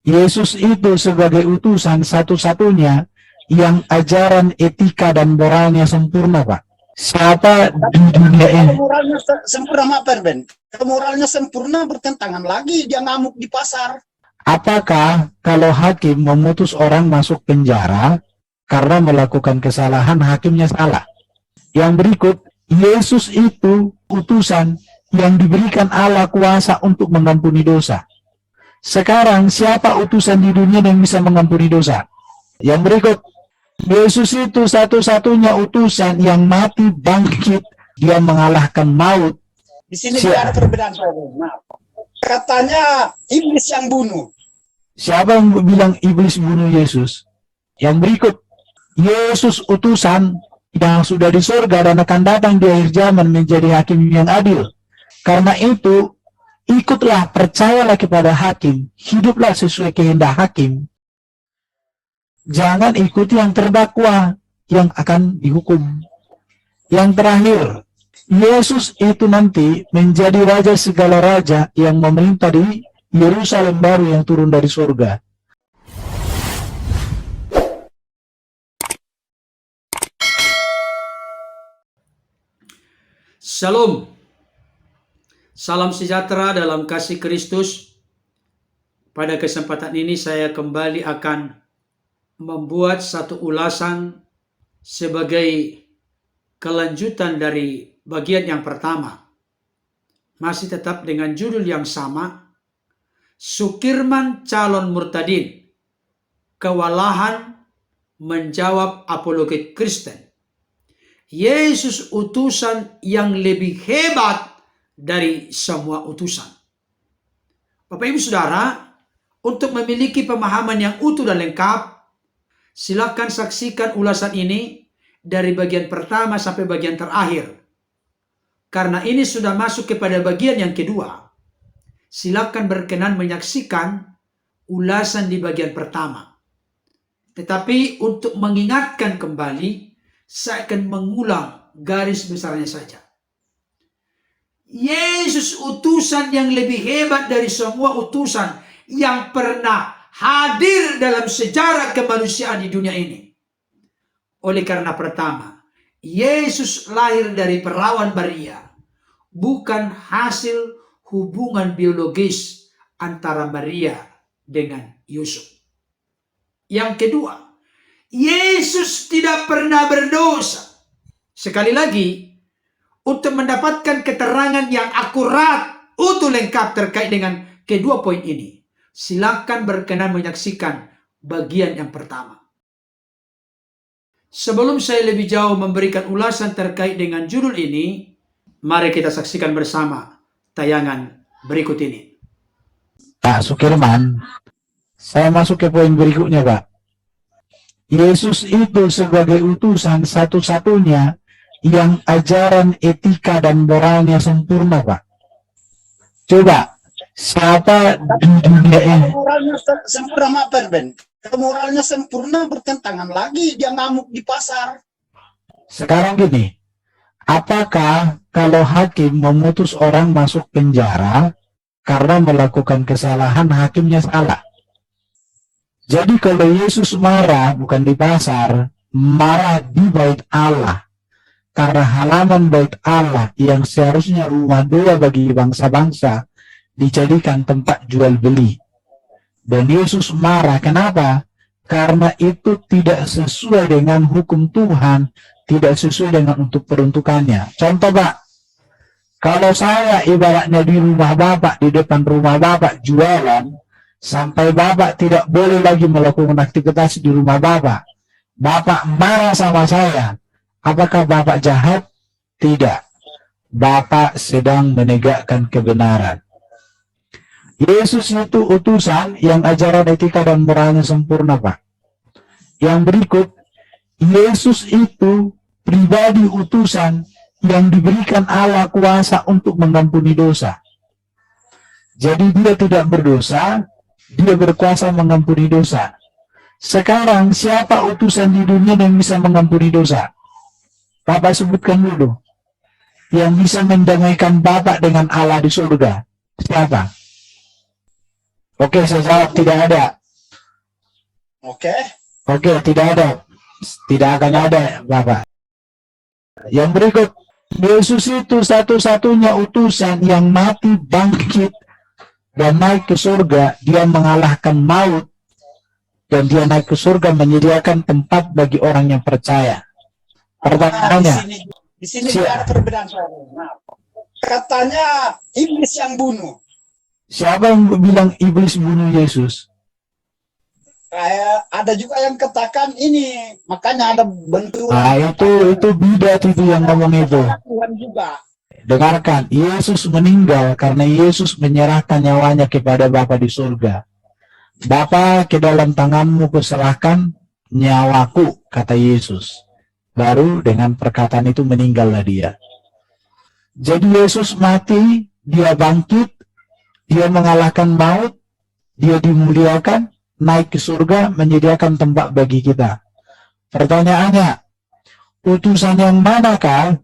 Yesus itu sebagai utusan satu-satunya yang ajaran etika dan moralnya sempurna, Pak. Siapa di dunia ini? Kalau moralnya sempurna, Pak Ben. Kalau moralnya sempurna, bertentangan lagi dia ngamuk di pasar. Apakah kalau hakim memutus orang masuk penjara karena melakukan kesalahan, hakimnya salah? Yang berikut, Yesus itu utusan yang diberikan Allah kuasa untuk mengampuni dosa. Sekarang, siapa utusan di dunia yang bisa mengampuni dosa? Yang berikut, Yesus itu satu-satunya utusan yang mati bangkit, dia mengalahkan maut. Di sini tidak ada perbedaan. Nah, katanya iblis yang bunuh. Siapa yang bilang iblis bunuh Yesus? Yang berikut, Yesus utusan yang sudah di surga dan akan datang di akhir zaman menjadi hakim yang adil. Karena itu, ikutlah, percayalah kepada hakim, hiduplah sesuai kehendak hakim. Jangan ikuti yang terdakwa yang akan dihukum. Yang terakhir, Yesus itu nanti menjadi raja segala raja yang memerintah di Yerusalem baru yang turun dari surga. Shalom. Salam sejahtera dalam kasih Kristus. Pada kesempatan ini saya kembali akan membuat satu ulasan sebagai kelanjutan dari bagian yang pertama. Masih tetap dengan judul yang sama, Sukirman calon murtadin, kewalahan menjawab apologet Kristen. Yesus utusan yang lebih hebat dari semua utusan. Bapak Ibu Saudara, untuk memiliki pemahaman yang utuh dan lengkap, silakan saksikan ulasan ini dari bagian pertama sampai bagian terakhir. Karena ini sudah masuk kepada bagian yang kedua, silakan berkenan menyaksikan ulasan di bagian pertama. Tetapi untuk mengingatkan kembali, saya akan mengulang garis besarnya saja. Yesus utusan yang lebih hebat dari semua utusan yang pernah hadir dalam sejarah kemanusiaan di dunia ini. Oleh karena pertama, Yesus lahir dari perawan Maria, bukan hasil hubungan biologis antara Maria dengan Yusuf. Yang kedua, Yesus tidak pernah berdosa. Sekali lagi, untuk mendapatkan keterangan yang akurat, utuh, lengkap terkait dengan kedua poin ini, silakan berkenan menyaksikan bagian yang pertama. Sebelum saya lebih jauh memberikan ulasan terkait dengan judul ini, mari kita saksikan bersama tayangan berikut ini. Pak Sukirman, saya masuk ke poin berikutnya, Pak. Yesus itu sebagai utusan satu-satunya yang ajaran etika dan moralnya sempurna, Pak. Coba, siapa di dunia ini? Moralnya sempurna, Pak Ben. Kalau moralnya sempurna, bertentangan lagi dia ngamuk di pasar. Sekarang gini, apakah kalau hakim memutus orang masuk penjara karena melakukan kesalahan, hakimnya salah? Jadi kalau Yesus marah bukan di pasar, marah di bait Allah. Karena halaman bait Allah yang seharusnya rumah doa bagi bangsa-bangsa dijadikan tempat jual beli. Dan Yesus marah, kenapa? Karena itu tidak sesuai dengan hukum Tuhan, tidak sesuai dengan untuk peruntukannya. Contoh, Pak, kalau saya ibaratnya di rumah Bapak, di depan rumah Bapak jualan, sampai Bapak tidak boleh lagi melakukan aktivitas di rumah Bapak. Bapak marah sama saya. Apakah Bapak jahat? Tidak. Bapak sedang menegakkan kebenaran. Yesus itu utusan yang ajaran etika dan moralnya sempurna, Pak. Yang berikut, Yesus itu pribadi utusan yang diberikan Allah kuasa untuk mengampuni dosa. Jadi dia tidak berdosa, dia berkuasa mengampuni dosa. Sekarang siapa utusan di dunia yang bisa mengampuni dosa? Bapak sebutkan dulu. Yang bisa mendamaikan Bapak dengan Allah di surga. Siapa? Oke, saya jawab tidak ada. Oke. Oke, tidak ada. Tidak akan ada, Bapak. Yang berikut, Yesus itu satu-satunya utusan yang mati, bangkit, dan naik ke surga. Dia mengalahkan maut, dan dia naik ke surga menyediakan tempat bagi orang yang percaya. Pertanyaannya, di sini ada perbedaan. Nah, katanya iblis yang bunuh. siapa yang bilang iblis bunuh Yesus? Ada juga yang katakan ini, makanya ada bentuk. Nah, itu bidat itu yang ngomong itu. Tuhan juga. Dengarkan, Yesus meninggal karena Yesus menyerahkan nyawanya kepada Bapa di surga. Bapa, ke dalam tanganmu kuserahkan nyawaku, kata Yesus. Baru dengan perkataan itu meninggallah dia. Jadi Yesus mati, dia bangkit, dia mengalahkan maut, dia dimuliakan, naik ke surga, menyediakan tempat bagi kita. Pertanyaannya, utusan yang manakah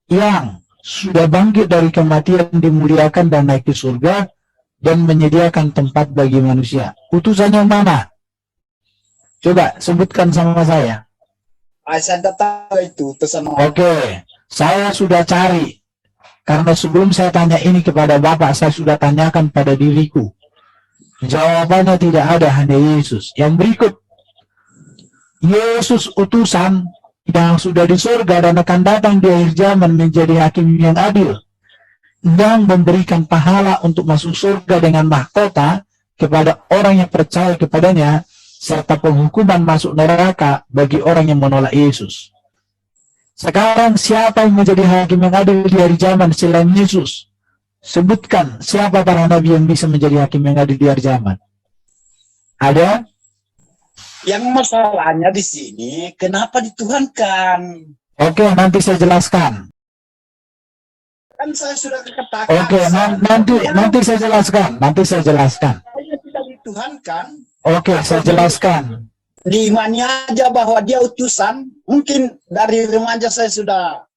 yang sudah bangkit dari kematian, dimuliakan dan naik ke surga, dan menyediakan tempat bagi manusia? Utusan yang mana? Coba sebutkan sama saya. Saya tidak tahu itu utusan. Oke, saya sudah cari. Karena sebelum saya tanya ini kepada Bapak, saya sudah tanyakan pada diriku. Jawabannya tidak ada, hanya Yesus. Yang berikut, Yesus utusan yang sudah di surga dan akan datang di akhir zaman menjadi hakim yang adil, yang memberikan pahala untuk masuk surga dengan mahkota kepada orang yang percaya kepadanya, serta penghukuman masuk neraka bagi orang yang menolak Yesus. Sekarang siapa yang menjadi hakim yang adil di akhir zaman selain Yesus? Sebutkan siapa para nabi yang bisa menjadi hakim yang adil di akhir zaman. Ada? Yang masalahnya di sini, kenapa dituhankan? Oke, nanti saya jelaskan. Kan saya sudah katakan. Oke, nanti saya jelaskan. Nanti saya jelaskan. Saya tidak dituhankan. Oke, saya jelaskan. Di imani aja bahwa dia utusan. Mungkin dari remaja saya sudah.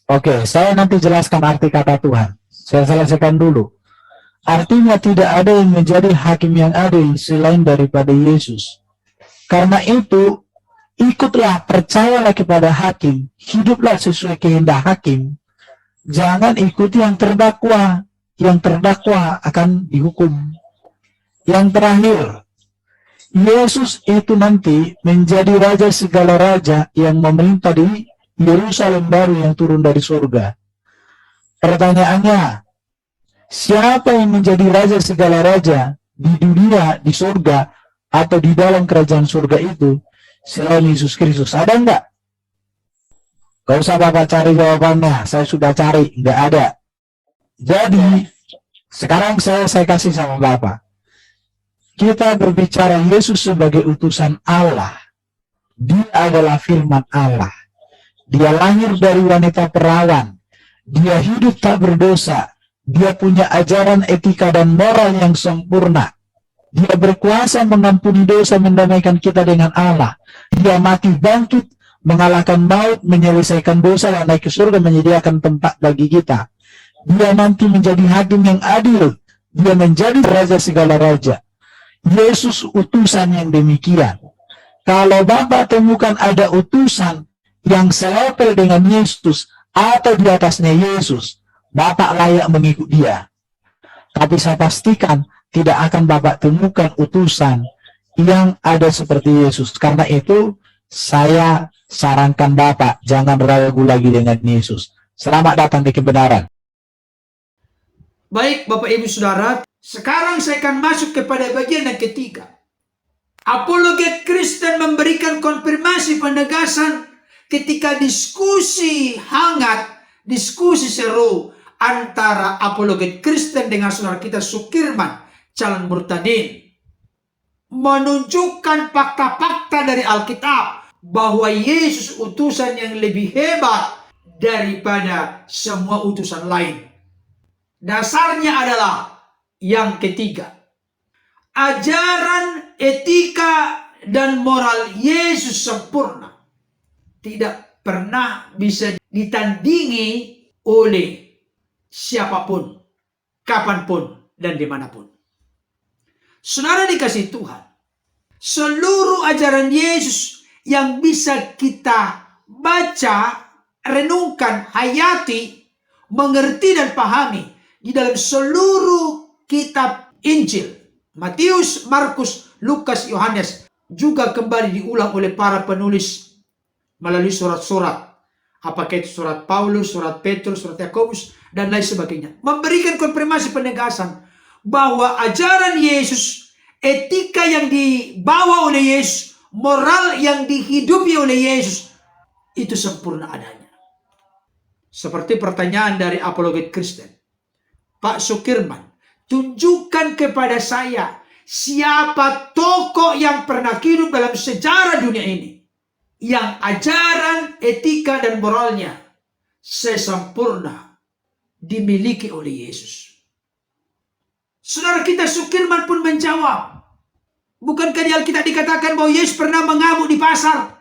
Oke, saya nanti jelaskan arti kata Tuhan. Saya selesaikan dulu. Artinya tidak ada yang menjadi hakim yang adil selain daripada Yesus. Karena itu, ikutlah, percayalah kepada hakim, hiduplah sesuai kehendak hakim. Jangan ikuti yang terdakwa. Yang terdakwa akan dihukum. Yang terakhir, Yesus itu nanti menjadi raja segala raja yang memerintah di Yerusalem baru yang turun dari surga. Pertanyaannya, siapa yang menjadi raja segala raja di dunia, di surga, atau di dalam kerajaan surga itu selain Yesus Kristus? Ada enggak? Gak usah Bapak cari jawabannya, saya sudah cari, enggak ada. Jadi, sekarang saya kasih sama Bapak. Kita berbicara Yesus sebagai utusan Allah. Dia adalah firman Allah. Dia lahir dari wanita perawan. Dia hidup tak berdosa. Dia punya ajaran etika dan moral yang sempurna. Dia berkuasa mengampuni dosa, mendamaikan kita dengan Allah. Dia mati bangkit, mengalahkan maut, menyelesaikan dosa, dan naik ke surga, menyediakan tempat bagi kita. Dia nanti menjadi hakim yang adil. Dia menjadi raja segala raja. Yesus utusan yang demikian. Kalau Bapak temukan ada utusan yang selevel dengan Yesus atau di atasnya Yesus, Bapak layak mengikut dia. Tapi saya pastikan tidak akan Bapak temukan utusan yang ada seperti Yesus. Karena itu saya sarankan Bapak jangan ragu lagi dengan Yesus. Selamat datang di kebenaran. Baik Bapak Ibu Saudara, sekarang saya akan masuk kepada bagian yang ketiga. Apologet Kristen memberikan konfirmasi penegasan ketika diskusi hangat, diskusi seru antara apologet Kristen dengan saudara kita Sukirman, calon murtadin. Menunjukkan fakta-fakta dari Alkitab bahwa Yesus utusan yang lebih hebat daripada semua utusan lain. Dasarnya adalah yang ketiga. Ajaran, etika, dan moral Yesus sempurna. Tidak pernah bisa ditandingi oleh siapapun, kapanpun, dan dimanapun. Saudara dikasih Tuhan, seluruh ajaran Yesus yang bisa kita baca, renungkan, hayati, mengerti dan pahami di dalam seluruh kitab Injil. Matius, Markus, Lukas, Yohanes juga kembali diulang oleh para penulis melalui surat-surat. Apakah itu surat Paulus, surat Petrus, surat Yakobus, dan lain sebagainya. Memberikan konfirmasi penegasan bahwa ajaran Yesus, etika yang dibawa oleh Yesus, moral yang dihidupi oleh Yesus, itu sempurna adanya. Seperti pertanyaan dari apologet Kristen. Pak Sukirman, tunjukkan kepada saya siapa tokoh yang pernah hidup dalam sejarah dunia ini yang ajaran, etika, dan moralnya sesempurna dimiliki oleh Yesus. Saudara kita Sukirman pun menjawab, bukankah di Alkitab dikatakan bahwa Yesus pernah mengamuk di pasar?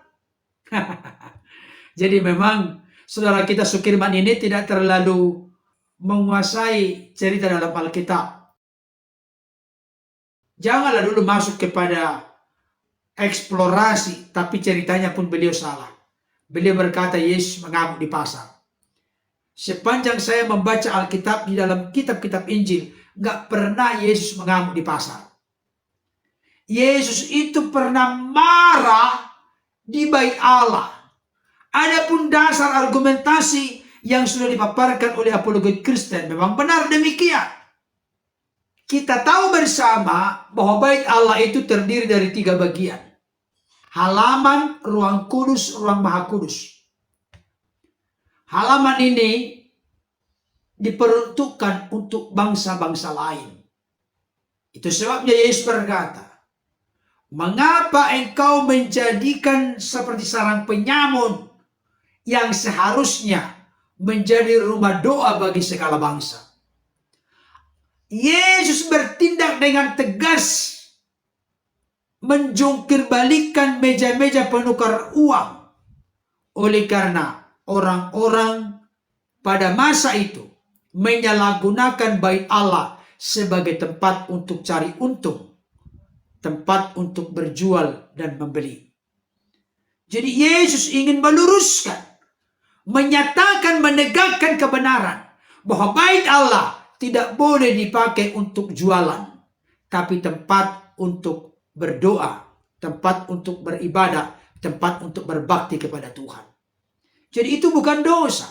Jadi memang saudara kita Sukirman ini tidak terlalu menguasai cerita dalam Alkitab. Janganlah dulu masuk kepada eksplorasi, tapi ceritanya pun beliau salah. Beliau berkata Yesus mengamuk di pasar. Sepanjang saya membaca Alkitab di dalam kitab-kitab Injil, nggak pernah Yesus mengamuk di pasar. Yesus itu pernah marah di bait Allah. Adapun dasar argumentasi yang sudah dipaparkan oleh apologet Kristen memang benar demikian. Kita tahu bersama bahwa bait Allah itu terdiri dari 3 bagian. Halaman, ruang kudus, ruang maha kudus. Halaman ini diperuntukkan untuk bangsa-bangsa lain. Itu sebabnya Yesus berkata, mengapa engkau menjadikan seperti sarang penyamun yang seharusnya menjadi rumah doa bagi segala bangsa. Yesus bertindak dengan tegas menjungkir balikan meja-meja penukar uang. Oleh karena orang-orang pada masa itu menyalahgunakan bait Allah sebagai tempat untuk cari untung, tempat untuk berjual dan membeli. Jadi Yesus ingin meluruskan, menyatakan, menegakkan kebenaran bahwa bait Allah tidak boleh dipakai untuk jualan, tapi tempat untuk berdoa, tempat untuk beribadah, tempat untuk berbakti kepada Tuhan. Jadi itu bukan dosa,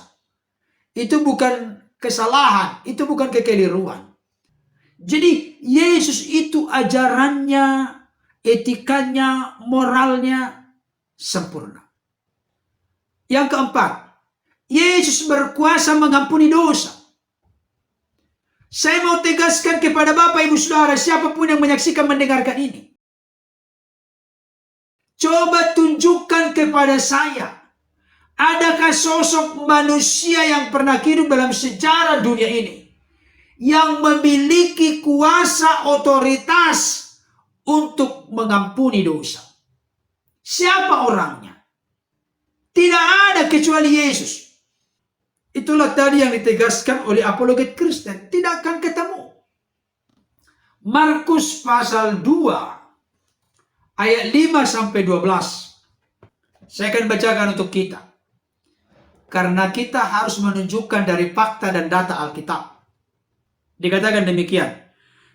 itu bukan kesalahan, itu bukan kekeliruan. Jadi Yesus itu ajarannya, etikanya, moralnya sempurna. Yang keempat, Yesus berkuasa mengampuni dosa. Saya mau tegaskan kepada Bapak Ibu Saudara, siapapun yang menyaksikan mendengarkan ini. Coba tunjukkan kepada saya, adakah sosok manusia yang pernah hidup dalam sejarah dunia ini yang memiliki kuasa otoritas untuk mengampuni dosa? Siapa orangnya? Tidak ada kecuali Yesus. Itulah tadi yang ditegaskan oleh apologet Kristen. Tidak akan ketemu. Markus pasal 2 ayat 5-12. Saya akan bacakan untuk kita. Karena kita harus menunjukkan dari fakta dan data Alkitab. Dikatakan demikian.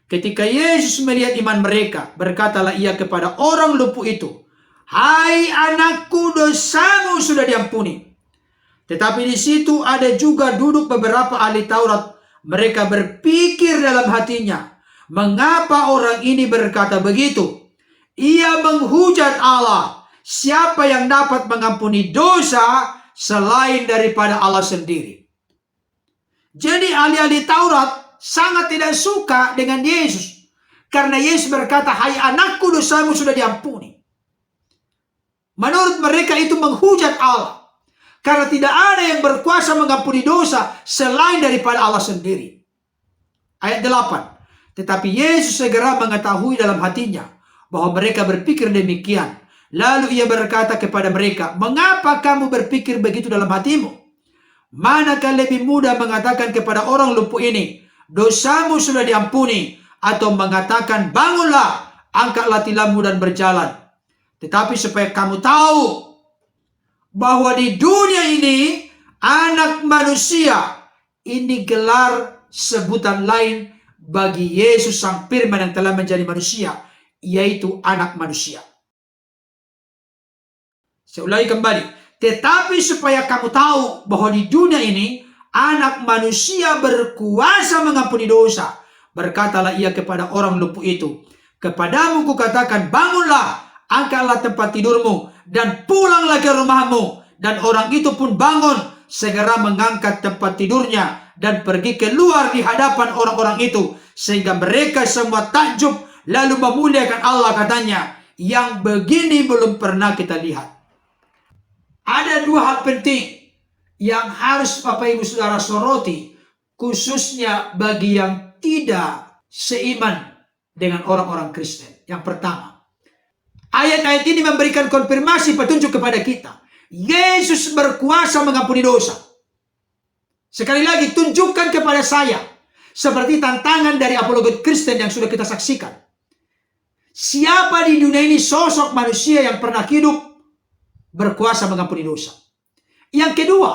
Ketika Yesus melihat iman mereka, berkatalah ia kepada orang lumpuh itu, hai anakku, dosamu sudah diampuni. Tetapi di situ ada juga duduk beberapa ahli Taurat. Mereka berpikir dalam hatinya, mengapa orang ini berkata begitu? Ia menghujat Allah. Siapa yang dapat mengampuni dosa selain daripada Allah sendiri? Jadi ahli-ahli Taurat sangat tidak suka dengan Yesus. Karena Yesus berkata, hai anakku, dosamu sudah diampuni. Menurut mereka itu menghujat Allah. Karena tidak ada yang berkuasa mengampuni dosa selain daripada Allah sendiri. Ayat 8. Tetapi Yesus segera mengetahui dalam hatinya bahwa mereka berpikir demikian. Lalu ia berkata kepada mereka, mengapa kamu berpikir begitu dalam hatimu? Manakah lebih mudah mengatakan kepada orang lumpuh ini, dosamu sudah diampuni, atau mengatakan, bangunlah, angkatlah tilammu dan berjalan. Tetapi supaya kamu tahu bahwa di dunia ini anak manusia ini gelar sebutan lain bagi Yesus Sang Firman yang telah menjadi manusia, yaitu anak manusia. Saya ulangi kembali. Tetapi supaya kamu tahu bahwa di dunia ini anak manusia berkuasa mengampuni dosa. Berkatalah ia kepada orang lumpuh itu, kepadamu kukatakan, bangunlah, angkatlah tempat tidurmu, dan pulanglah ke rumahmu. Dan orang itu pun bangun, segera mengangkat tempat tidurnya, dan pergi keluar di hadapan orang-orang itu. Sehingga mereka semua takjub, lalu memuliakan Allah, katanya, yang begini belum pernah kita lihat. Ada dua hal penting yang harus Bapak Ibu Saudara soroti, khususnya bagi yang tidak seiman dengan orang-orang Kristen. Yang pertama, ayat-ayat ini memberikan konfirmasi petunjuk kepada kita. Yesus berkuasa mengampuni dosa. Sekali lagi, tunjukkan kepada saya, seperti tantangan dari apologet Kristen yang sudah kita saksikan. Siapa di dunia ini sosok manusia yang pernah hidup berkuasa mengampuni dosa? Yang kedua,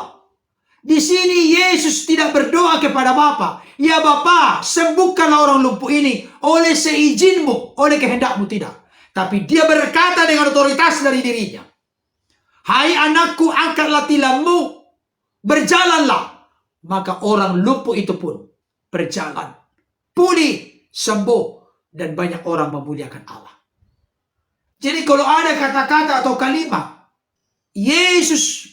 di sini Yesus tidak berdoa kepada Bapa, ya Bapa, sembuhkanlah orang lumpuh ini oleh seizinmu, oleh kehendakmu, tidak. Tapi dia berkata dengan otoritas dari dirinya, hai anakku, angkatlah tilammu, berjalanlah. Maka orang lumpuh itu pun berjalan, pulih, sembuh, dan banyak orang memuliakan Allah. Jadi kalau ada kata-kata atau kalimat Yesus,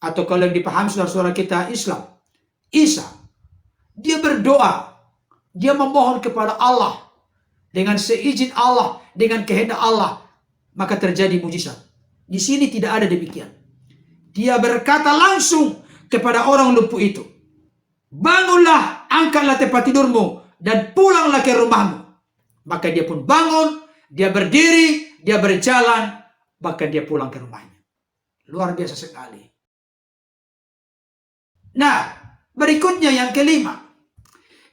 atau kalau yang dipahami saudara-saudara kita Islam, Isa, dia berdoa, dia memohon kepada Allah dengan seizin Allah, dengan kehendak Allah, maka terjadi mujizat. Di sini tidak ada demikian. Dia berkata langsung kepada orang lumpuh itu, bangunlah, angkatlah tempat tidurmu, dan pulanglah ke rumahmu. Maka dia pun bangun, dia berdiri, dia berjalan, bahkan dia pulang ke rumahnya. Luar biasa sekali. Nah, berikutnya yang kelima.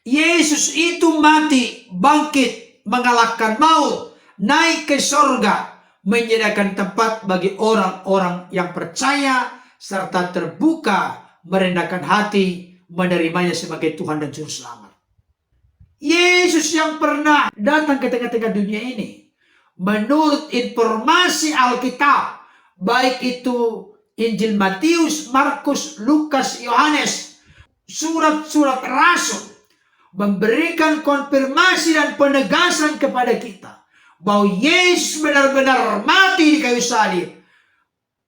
Yesus itu mati, bangkit, mengalahkan maut, naik ke sorga, menyediakan tempat bagi orang-orang yang percaya, serta terbuka, merendahkan hati, menerimanya sebagai Tuhan dan Juru Selamat. Yesus yang pernah datang ke tengah-tengah dunia ini, menurut informasi Alkitab, baik itu Injil Matius, Markus, Lukas, Yohanes, surat-surat rasul, memberikan konfirmasi dan penegasan kepada kita bahwa Yesus benar-benar mati di kayu salib,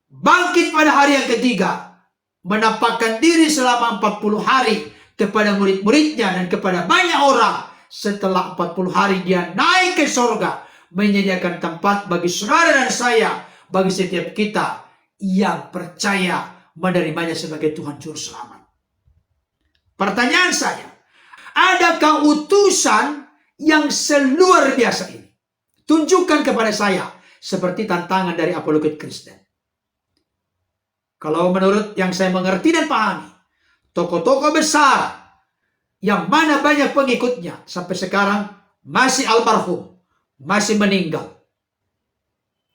bangkit pada hari yang ketiga, menampakkan diri selama 40 hari kepada murid-muridnya dan kepada banyak orang. Setelah 40 hari dia naik ke sorga, menyediakan tempat bagi saudara dan saya, bagi setiap kita yang percaya menerimanya sebagai Tuhan Juru Selamat. Pertanyaan saya, adakah utusan yang seluar biasa ini? Tunjukkan kepada saya, seperti tantangan dari apologet Kristen. Kalau menurut yang saya mengerti dan pahami, tokoh-tokoh besar yang mana banyak pengikutnya sampai sekarang masih almarhum, masih meninggal.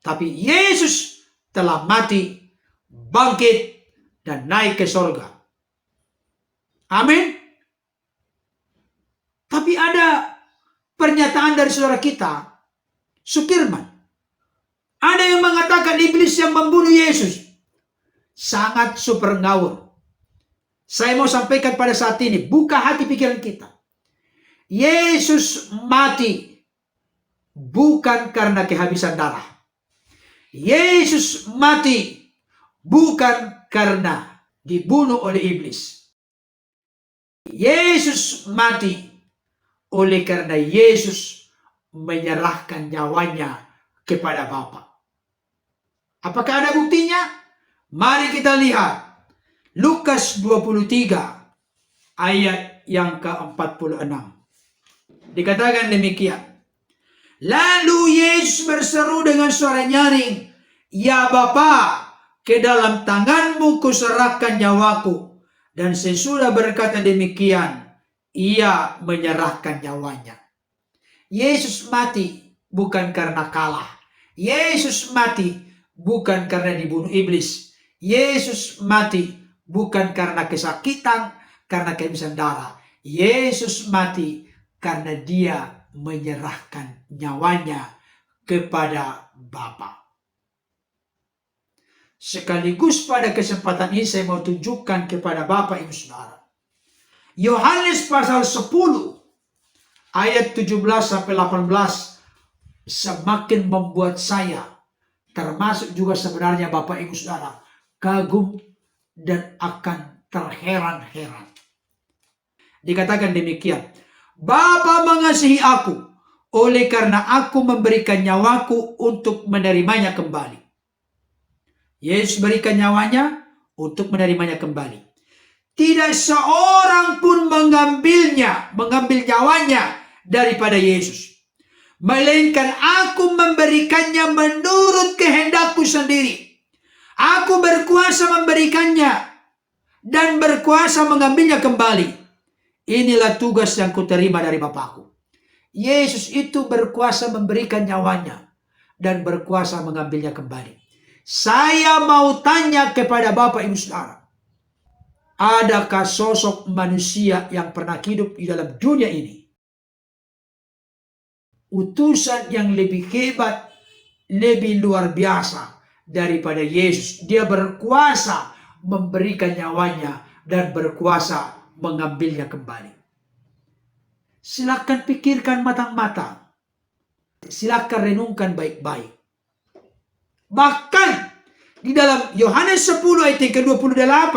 Tapi Yesus telah mati, bangkit, dan naik ke sorga. Amin. Tapi ada pernyataan dari saudara kita, Sukirman. Ada yang mengatakan iblis yang membunuh Yesus. Sangat super ngawur. Saya mau sampaikan pada saat ini, buka hati pikiran kita. Yesus mati bukan karena kehabisan darah. Yesus mati bukan karena dibunuh oleh iblis. Yesus mati oleh karena Yesus menyerahkan nyawanya kepada Bapa. Apakah ada buktinya? Mari kita lihat Lukas 23 ayat yang ke-46. Dikatakan demikian. Lalu Yesus berseru dengan suara nyaring, ya Bapa, ke dalam tanganmu kuserahkan nyawaku. Dan sesudah berkata demikian, ia menyerahkan nyawanya. Yesus mati bukan karena kalah. Yesus mati bukan karena dibunuh iblis. Yesus mati bukan karena kesakitan, karena kehabisan darah. Yesus mati karena dia menyerahkan nyawanya kepada Bapa. Sekaligus pada kesempatan ini saya mau tunjukkan kepada Bapak Ibu Saudara. Yohanes pasal 10 ayat 17 sampai 18 semakin membuat saya, termasuk juga sebenarnya Bapak Ibu Saudara, kagum dan akan terheran-heran. Dikatakan demikian, Bapa mengasihi aku, oleh karena aku memberikan nyawaku untuk menerimanya kembali. Yesus berikan nyawanya untuk menerimanya kembali. Tidak seorang pun mengambil nyawanya daripada Yesus, melainkan aku memberikannya menurut kehendakku sendiri. Aku berkuasa memberikannya dan berkuasa mengambilnya kembali. Inilah tugas yang kuterima dari Bapakku. Yesus itu berkuasa memberikan nyawanya dan berkuasa mengambilnya kembali. Saya mau tanya kepada Bapak Ibu Saudara, adakah sosok manusia yang pernah hidup di dalam dunia ini, utusan yang lebih hebat, lebih luar biasa daripada Yesus? Dia berkuasa memberikan nyawanya dan berkuasa mengambilnya kembali. Silakan pikirkan matang-matang. Silakan renungkan baik-baik. Bahkan di dalam Yohanes 10 ayat yang ke-28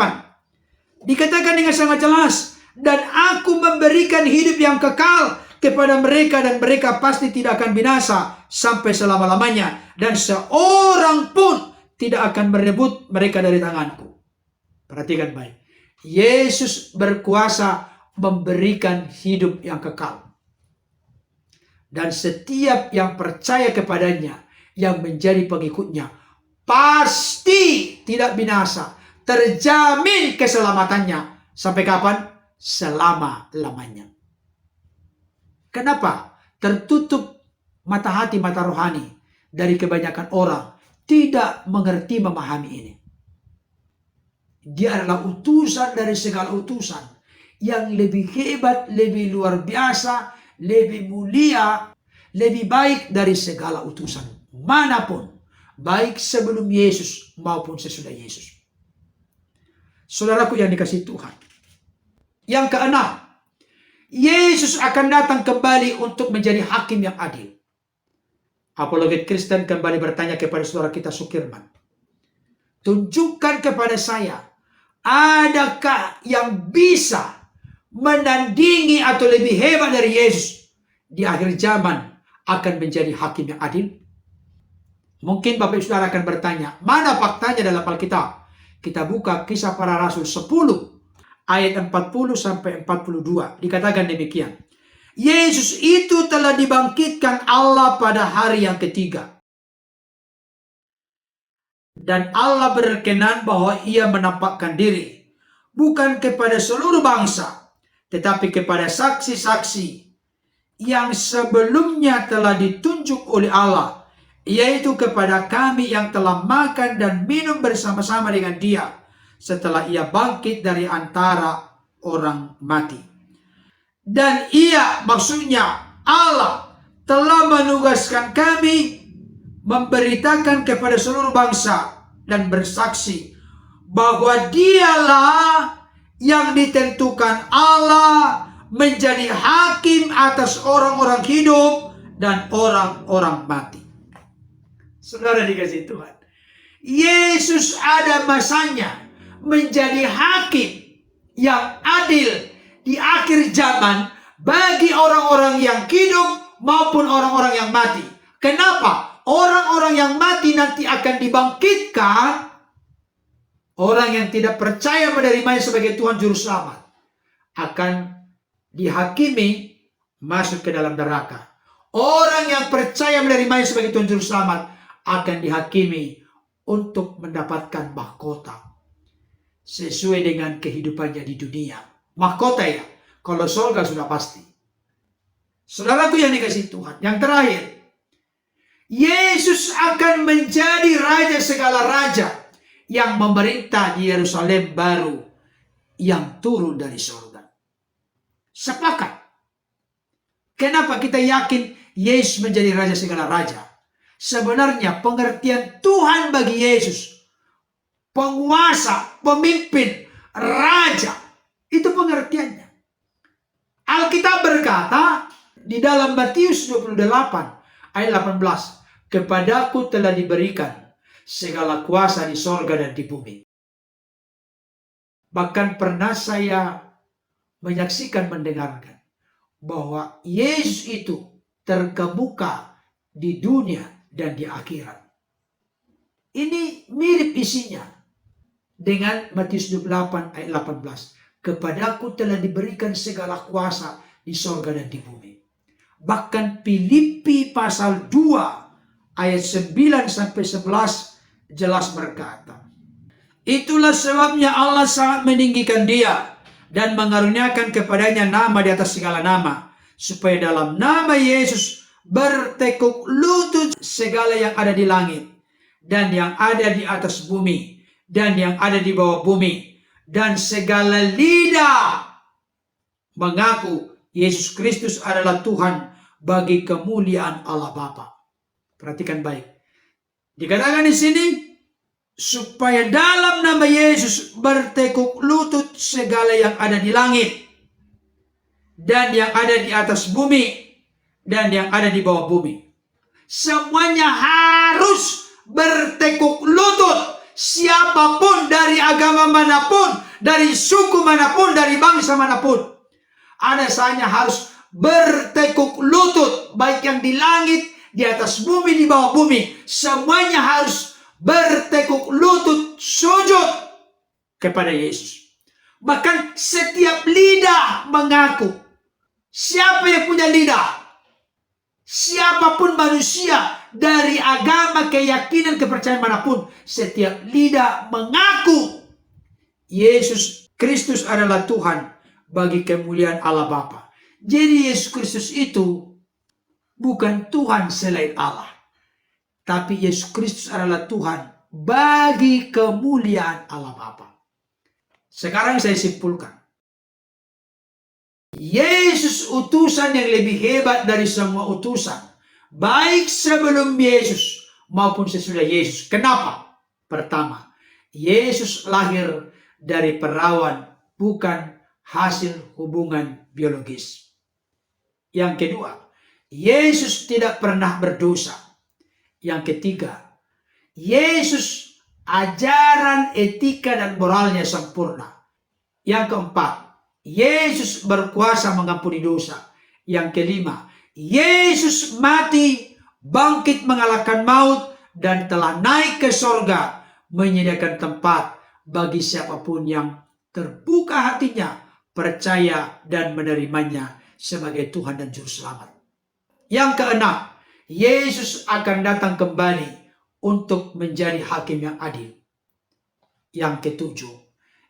dikatakan dengan sangat jelas, dan aku memberikan hidup yang kekal kepada mereka dan mereka pasti tidak akan binasa sampai selama-lamanya, dan seorang pun tidak akan merebut mereka dari tanganku. Perhatikan baik. Yesus berkuasa memberikan hidup yang kekal. Dan setiap yang percaya kepadanya, yang menjadi pengikutnya, pasti tidak binasa, terjamin keselamatannya. Sampai kapan? Selama-lamanya. Kenapa tertutup mata hati, mata rohani dari kebanyakan orang tidak mengerti, memahami ini? Dia adalah utusan dari segala utusan yang lebih hebat, lebih luar biasa, lebih mulia, lebih baik dari segala utusan manapun, baik sebelum Yesus maupun sesudah Yesus. Saudaraku yang dikasihi Tuhan, yang keenam, Yesus akan datang kembali untuk menjadi hakim yang adil. Apologet Kristen kembali bertanya kepada saudara kita Sukirman, tunjukkan kepada saya, adakah yang bisa menandingi atau lebih hebat dari Yesus di akhir zaman akan menjadi hakim yang adil? Mungkin Bapak Ibu Saudara akan bertanya, mana faktanya dalam Alkitab? Kita buka Kisah Para Rasul 10 ayat 40 sampai 42. Dikatakan demikian, Yesus itu telah dibangkitkan Allah pada hari yang ketiga. Dan Allah berkenan bahwa ia menampakkan diri bukan kepada seluruh bangsa, tetapi kepada saksi-saksi yang sebelumnya telah ditunjuk oleh Allah, yaitu kepada kami yang telah makan dan minum bersama-sama dengan dia setelah ia bangkit dari antara orang mati. Dan ia, maksudnya Allah, telah menugaskan kami memberitakan kepada seluruh bangsa dan bersaksi bahwa dialah yang ditentukan Allah menjadi hakim atas orang-orang hidup dan orang-orang mati. Saudara dikasihi Tuhan, Yesus ada masanya menjadi hakim yang adil di akhir zaman bagi orang-orang yang hidup maupun orang-orang yang mati. Kenapa? Orang-orang yang mati nanti akan dibangkitkan. Orang yang tidak percaya menerimanya sebagai Tuhan Juru Selamat akan dihakimi masuk ke dalam neraka. Orang yang percaya menerimanya sebagai Tuhan Juru Selamat akan dihakimi untuk mendapatkan mahkota sesuai dengan kehidupannya di dunia. Mahkota ya, kalau surga sudah pasti. Saudaraku yang dikasihi Tuhan, yang terakhir, Yesus akan menjadi raja segala raja yang memerintah di Yerusalem baru yang turun dari surga. Sepakat. Kenapa kita yakin Yesus menjadi raja segala raja? Sebenarnya pengertian Tuhan bagi Yesus, penguasa, pemimpin, raja, itu pengertiannya. Alkitab berkata di dalam Matius 28 ayat 18, kepadaku telah diberikan segala kuasa di sorga dan di bumi. Bahkan pernah saya menyaksikan, mendengarkan bahwa Yesus itu terkemuka di dunia dan di akhirat. Ini mirip isinya dengan Matius 28 ayat 18. Kepadaku telah diberikan segala kuasa di sorga dan di bumi. Bahkan Filipi pasal 2 ayat 9 sampai 11 jelas berkata, itulah sebabnya Allah sangat meninggikan dia dan mengaruniakan kepadanya nama di atas segala nama, supaya dalam nama Yesus bertekuk lutut segala yang ada di langit dan yang ada di atas bumi dan yang ada di bawah bumi, dan segala lidah mengaku Yesus Kristus adalah Tuhan bagi kemuliaan Allah Bapa. Perhatikan baik. Dikatakan di sini, supaya dalam nama Yesus bertekuk lutut segala yang ada di langit dan yang ada di atas bumi dan yang ada di bawah bumi. Semuanya harus bertekuk lutut. Siapapun, dari agama manapun, dari suku manapun, dari bangsa manapun, ada saatnya harus bertekuk lutut, baik yang di langit, di atas bumi, di bawah bumi. Semuanya harus bertekuk lutut, sujud kepada Yesus. Bahkan setiap lidah mengaku. Siapa yang punya lidah? Siapapun manusia, dari agama, keyakinan, kepercayaan manapun, setiap lidah mengaku Yesus Kristus adalah Tuhan bagi kemuliaan Allah Bapa. Jadi Yesus Kristus itu bukan Tuhan selain Allah, tapi Yesus Kristus adalah Tuhan bagi kemuliaan Allah Bapa. Sekarang saya simpulkan. Yesus utusan yang lebih hebat dari semua utusan, baik sebelum Yesus maupun sesudah Yesus. Kenapa? Pertama, Yesus lahir dari perawan, bukan hasil hubungan biologis. Yang kedua, Yesus tidak pernah berdosa. Yang ketiga, Yesus ajaran etika dan moralnya sempurna. Yang keempat, Yesus berkuasa mengampuni dosa. Yang kelima, Yesus mati, bangkit mengalahkan maut, dan telah naik ke sorga, menyediakan tempat bagi siapapun yang terbuka hatinya, percaya dan menerimanya sebagai Tuhan dan Juru Selamat. Yang keenam, Yesus akan datang kembali untuk menjadi hakim yang adil. Yang ketujuh,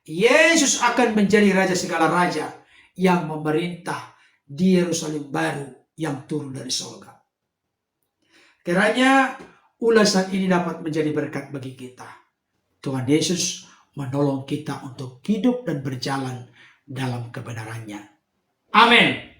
Yesus akan menjadi raja segala raja yang memerintah di Yerusalem baru yang turun dari surga. Kiranya ulasan ini dapat menjadi berkat bagi kita. Tuhan Yesus menolong kita untuk hidup dan berjalan dalam kebenarannya. Amin.